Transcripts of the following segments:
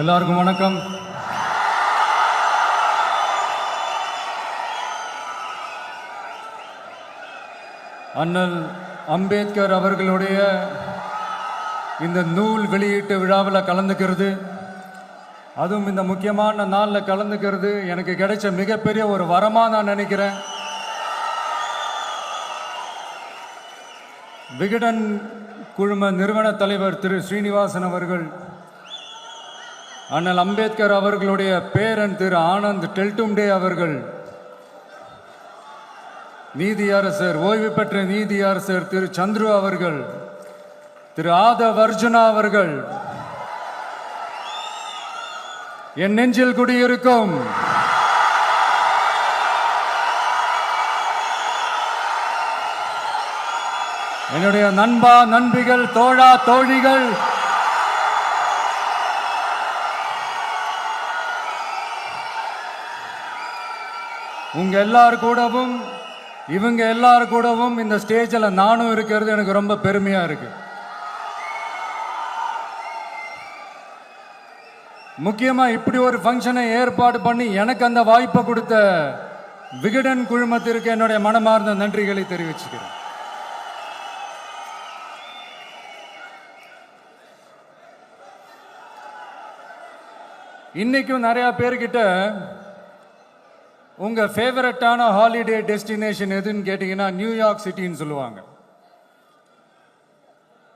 எல்லாருக்கும் வணக்கம். அண்ணல் அம்பேத்கர் அவர்களுடைய இந்த நூல் வெளியீட்டு விழாவில் கலந்துக்கிறது, அதுவும் இந்த முக்கியமான நாளில் கலந்துக்கிறது எனக்கு கிடைச்ச மிகப்பெரிய ஒரு வரமாக நான் நினைக்கிறேன். விகடன் குழும நிறுவன தலைவர் திரு ஸ்ரீனிவாசன் அவர்கள், அண்ணல் அம்பேத்கர் அவர்களுடைய பேரன் திரு ஆனந்த் டெல்டும்டே அவர்கள், நீதியரசர் ஓய்வு பெற்ற நீதியரசர் திரு சந்துரு அவர்கள், திரு ஆதவ் அர்ஜுனா அவர்கள், என் நெஞ்சில் குடியிருக்கும் என்னுடைய நண்பா நண்பிகள், தோழா தோழிகள், உங்க எல்லாரு கூடவும் இவங்க எல்லாரு கூடவும் இந்த ஸ்டேஜில் நானும் இருக்கிறது எனக்கு ரொம்ப பெருமையா இருக்கு. முக்கியமா இப்படி ஒரு ஃபங்க்ஷனை ஏற்பாடு பண்ணி எனக்கு அந்த வாய்ப்பை கொடுத்த விகடன் குழுமத்திற்கு என்னுடைய மனமார்ந்த நன்றிகளை தெரிவிச்சுக்கிறேன். இன்னைக்கும் நிறைய பேர்கிட்ட உங்க ஃபேவரட்டான ஹாலிடே டெஸ்டினேஷன் எதுன்னு கேட்டீங்கன்னா நியூயார்க் சிட்டின்னு சொல்லுவாங்க.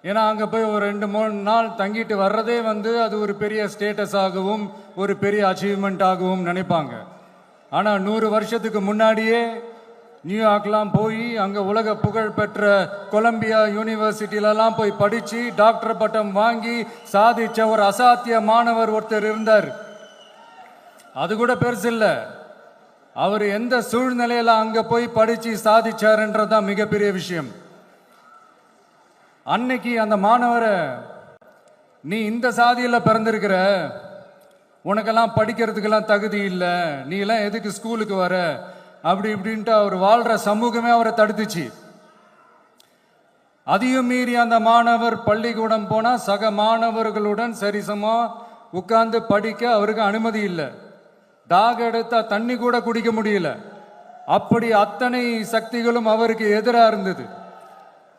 ஏன்னா அங்கே போய் ஒரு 2-3 நாள் தங்கிட்டு வர்றதே அது ஒரு பெரிய ஸ்டேட்டஸ் ஆகவும் ஒரு பெரிய அச்சீவ்மெண்ட் ஆகவும் நினைப்பாங்க. ஆனால் 100 வருஷத்துக்கு முன்னாடியே நியூயார்க்லாம் போய் அங்கே உலக புகழ் பெற்ற கொலம்பியா யூனிவர்சிட்டியிலலாம் போய் படித்து டாக்டர் பட்டம் வாங்கி சாதிச்ச ஒரு அசாத்திய மாணவர் ஒருத்தர் இருந்தார். அது கூட பெருசு இல்லை, அவர் எந்த சூழ்நிலையில அங்க போய் படிச்சு சாதிச்சாருன்றதுதான் மிகப்பெரிய விஷயம். அன்னைக்கு அந்த மாணவரை, நீ இந்த சாதியில பிறந்திருக்கிற, உனக்கெல்லாம் படிக்கிறதுக்கெல்லாம் தகுதி இல்லை, நீ எல்லாம் எதுக்கு ஸ்கூலுக்கு வர, அப்படி இப்படின்ட்டு அவர் வாழ்ற சமூகமே அவரை தடுத்துச்சு. அதையும் மீறி அந்த மாணவர் பள்ளிக்கூடம் போனா சக மாணவர்களுடன் சரிசமா உட்கார்ந்து படிக்க அவருக்கு அனுமதி இல்லை. தாக எடுத்தா தண்ணி கூட குடிக்க முடியல. அப்படி அத்தனை சக்திகளும் அவருக்கு எதிராக இருந்தது.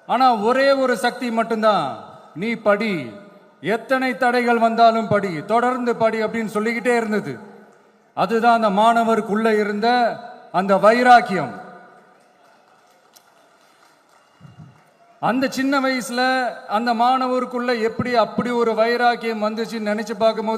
ஆனா ஒரே ஒரு சக்தி மட்டும்தான், நீ படி, எத்தனை தடைகள் வந்தாலும் படி, தொடர்ந்து படி அப்படின்னு சொல்லிக்கிட்டே இருந்தது. அதுதான் அந்த மாணவருக்குள்ள இருந்த அந்த வைராக்கியம். அந்த சின்ன வயசுல அந்த மாணவருக்குள்ள எப்படி அப்படி ஒரு வைராக்கியம் வந்துச்சுன்னு நினைச்சு பார்க்கும்போது